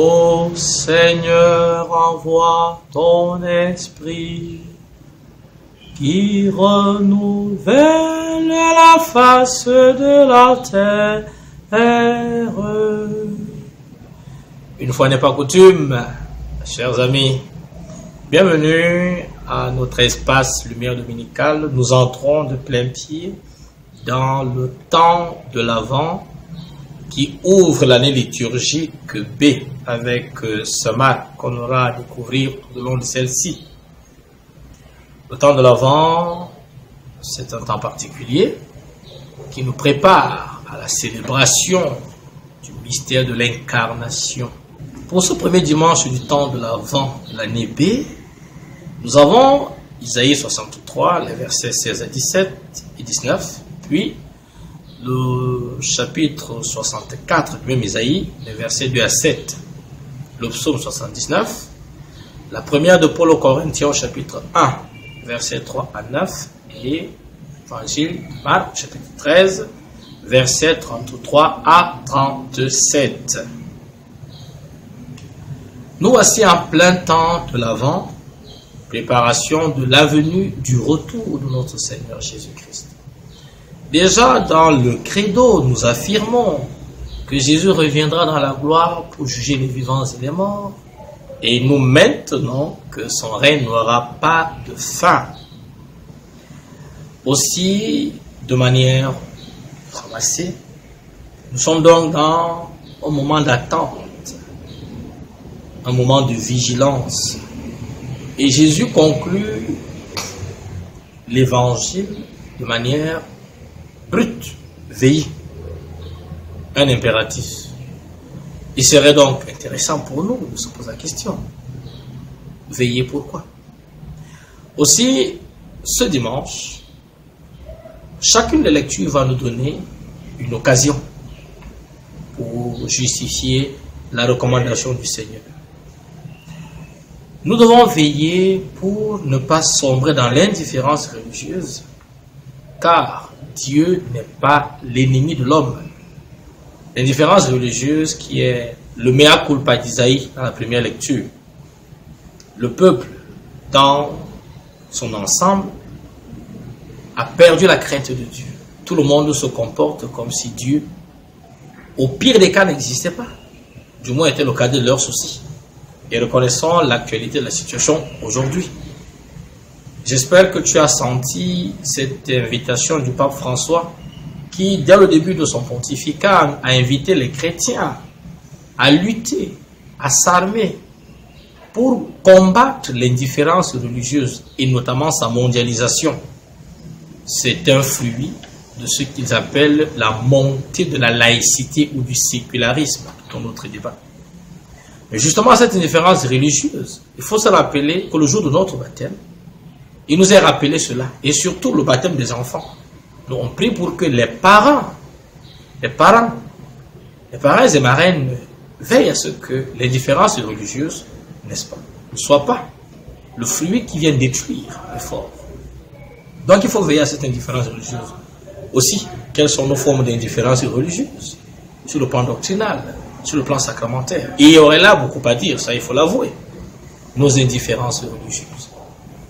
Ô Seigneur, envoie ton esprit qui renouvelle la face de la terre. Une fois n'est pas coutume, chers amis, bienvenue à notre espace Lumière Dominicale. Nous entrons de plein pied dans le temps de l'Avent qui ouvre l'année liturgique B avec ce marque qu'on aura à découvrir tout au long de celle-ci. Le temps de l'Avent, c'est un temps particulier qui nous prépare à la célébration du mystère de l'incarnation. Pour ce premier dimanche du temps de l'Avent, l'année B, nous avons Isaïe 63, les versets 16 à 17 et 19, puis le chapitre 64 du même Isaïe, les versets 2 à 7, le psaume 79, la première de Paul aux Corinthiens au chapitre 1, versets 3 à 9, et l'évangile de Marc, chapitre 13, versets 33 à 37. Nous voici en plein temps de l'Avent, préparation de l'avenue du retour de notre Seigneur Jésus-Christ. Déjà dans le credo, nous affirmons que Jésus reviendra dans la gloire pour juger les vivants et les morts, et nous maintenons que son règne n'aura pas de fin. Aussi, de manière ramassée, nous sommes donc dans un moment d'attente, un moment de vigilance. Et Jésus conclut l'évangile de manière brute, veillez, un impératif. Il serait donc intéressant pour nous de se poser la question, veillez pourquoi? Aussi, ce dimanche, chacune des lectures va nous donner une occasion pour justifier la recommandation du Seigneur. Nous devons veiller pour ne pas sombrer dans l'indifférence religieuse, car Dieu n'est pas l'ennemi de l'homme. L'indifférence religieuse qui est le mea culpa d'Isaïe dans la première lecture. Le peuple, dans son ensemble, a perdu la crainte de Dieu. Tout le monde se comporte comme si Dieu, au pire des cas, n'existait pas. Du moins, était le cas de leurs soucis. Et reconnaissons l'actualité de la situation aujourd'hui. J'espère que tu as senti cette invitation du pape François qui, dès le début de son pontificat, a invité les chrétiens à lutter, à s'armer pour combattre l'indifférence religieuse et notamment sa mondialisation. C'est un fruit de ce qu'ils appellent la montée de la laïcité ou du sécularisme, tout un autre débat. Mais justement, cette indifférence religieuse, il faut se rappeler que le jour de notre baptême, il nous est rappelé cela, et surtout le baptême des enfants. Nous on prie pour que les parents et marraines veillent à ce que l'indifférence religieuse, n'est-ce pas, ne soit pas le fruit qui vient détruire l'effort. Donc il faut veiller à cette indifférence religieuse. Aussi, quelles sont nos formes d'indifférence religieuse sur le plan doctrinal, sur le plan sacramentaire? Et il y aurait là beaucoup à dire, ça il faut l'avouer. Nos indifférences religieuses.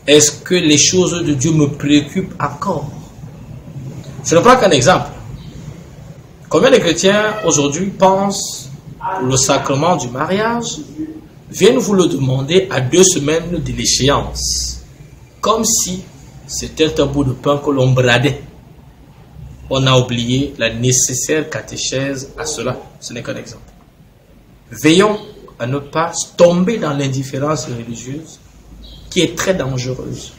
Est-ce que les choses de Dieu me préoccupent encore? Je ne prends qu'un exemple. Combien de chrétiens aujourd'hui pensent que le sacrement du mariage, viennent vous le demander à 2 semaines de l'échéance, comme si c'était un bout de pain que l'on bradait. On a oublié la nécessaire catéchèse à cela. Ce n'est qu'un exemple. Veillons à ne pas tomber dans l'indifférence religieuse qui est très dangereuse.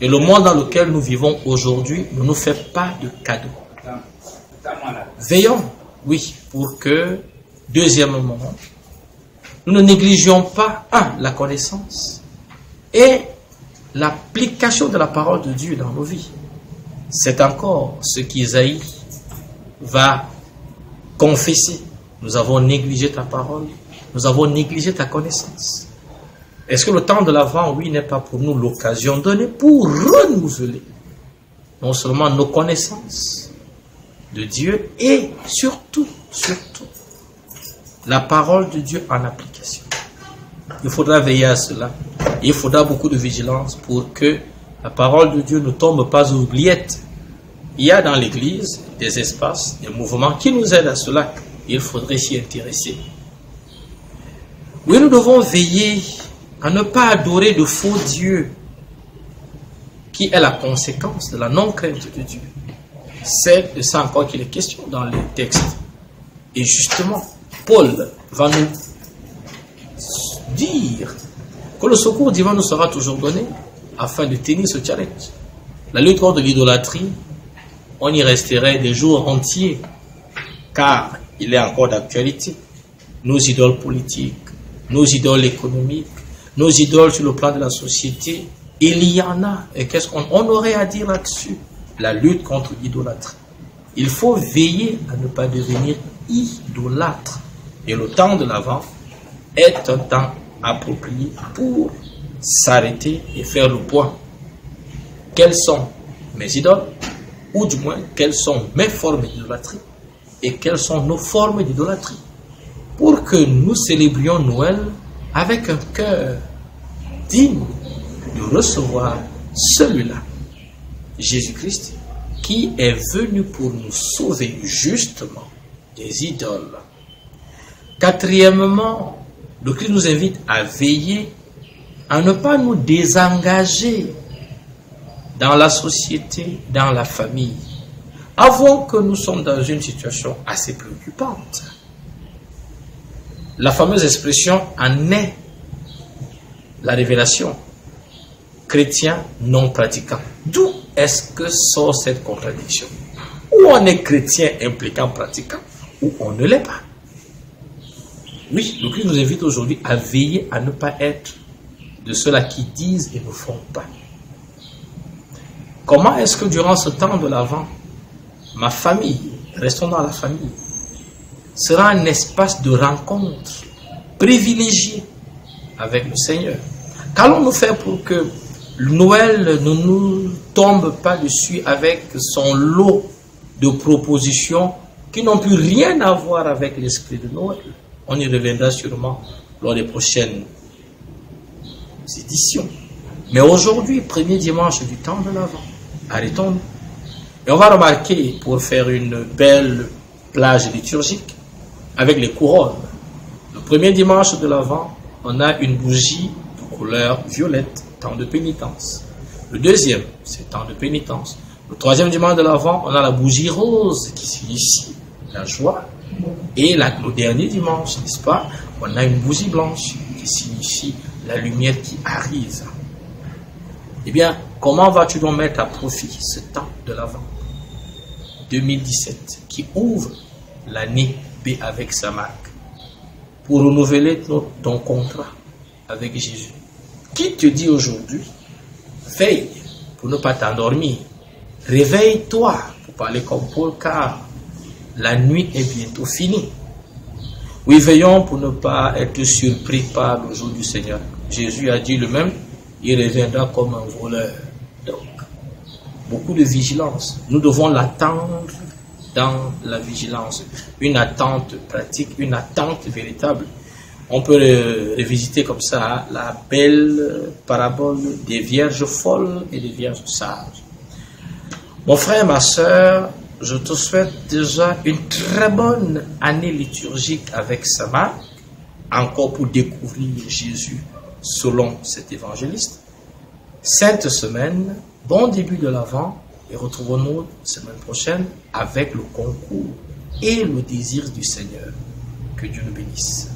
Et le monde dans lequel nous vivons aujourd'hui ne nous fait pas de cadeaux. Veillons, oui, pour que, deuxièmement, nous ne négligeons pas, la connaissance et l'application de la parole de Dieu dans nos vies. C'est encore ce qu'Isaïe va confesser. Nous avons négligé ta parole, nous avons négligé ta connaissance. Est-ce que le temps de l'Avent, oui, n'est pas pour nous l'occasion donnée pour renouveler non seulement nos connaissances de Dieu et surtout, la parole de Dieu en application. Il faudra veiller à cela. Il faudra beaucoup de vigilance pour que la parole de Dieu ne tombe pas aux oubliettes. Il y a dans l'Église des espaces, des mouvements qui nous aident à cela. Il faudrait s'y intéresser. Oui, nous devons veiller à ne pas adorer de faux dieux, qui est la conséquence de la non-crainte de Dieu. C'est de ça encore qu'il est question dans les textes. Et justement, Paul va nous dire que le secours divin nous sera toujours donné afin de tenir ce challenge. La lutte contre l'idolâtrie, on y resterait des jours entiers, car il est encore d'actualité. Nos idoles politiques, nos idoles économiques, nos idoles sur le plan de la société, il y en a. Et qu'est-ce qu'on aurait à dire là-dessus? La lutte contre l'idolâtrie. Il faut veiller à ne pas devenir idolâtre. Et le temps de l'Avent est un temps approprié pour s'arrêter et faire le point. Quelles sont mes idoles? Ou du moins, quelles sont mes formes d'idolâtrie? Et quelles sont nos formes d'idolâtrie? Pour que nous célébrions Noël avec un cœur digne de recevoir celui-là, Jésus-Christ, qui est venu pour nous sauver justement des idoles. Quatrièmement, le Christ nous invite à veiller à ne pas nous désengager dans la société, dans la famille. Avouons que nous sommes dans une situation assez préoccupante. La fameuse expression en est la révélation. Chrétien non pratiquant. D'où est-ce que sort cette contradiction? Ou on est chrétien impliquant pratiquant, ou on ne l'est pas. Oui, le Christ nous invite aujourd'hui à veiller à ne pas être de ceux-là qui disent et ne font pas. Comment est-ce que durant ce temps de l'Avent, ma famille, restons dans la famille, sera un espace de rencontre privilégié avec le Seigneur? Qu'allons-nous faire pour que Noël ne nous tombe pas dessus avec son lot de propositions qui n'ont plus rien à voir avec l'esprit de Noël? On y reviendra sûrement lors des prochaines éditions. Mais aujourd'hui, premier dimanche du temps de l'Avent, arrêtons-nous. Et on va remarquer, pour faire une belle plage liturgique, avec les couronnes. Le premier dimanche de l'Avent, on a une bougie de couleur violette, temps de pénitence. Le deuxième, c'est temps de pénitence. Le troisième dimanche de l'Avent, on a la bougie rose qui signifie la joie. Et le dernier dimanche, n'est-ce pas, on a une bougie blanche qui signifie la lumière qui arrive. Eh bien, comment vas-tu donc mettre à profit ce temps de l'Avent 2017 qui ouvre l'année B avec sa marque pour renouveler ton contrat avec Jésus? Qui te dit aujourd'hui, veille pour ne pas t'endormir, réveille-toi, pour parler comme Paul, car la nuit est bientôt finie. Oui, veillons pour ne pas être surpris par le jour du Seigneur. Jésus a dit le même, il reviendra comme un voleur. Donc, beaucoup de vigilance. Nous devons l'attendre dans la vigilance. Une attente pratique, une attente véritable. On peut revisiter comme ça la belle parabole des vierges folles et des vierges sages. Mon frère, ma soeur, je te souhaite déjà une très bonne année liturgique avec sa marque, encore pour découvrir Jésus selon cet évangéliste. Sainte semaine, bon début de l'Avent, et retrouvons-nous semaine prochaine avec le concours et le désir du Seigneur. Que Dieu nous bénisse.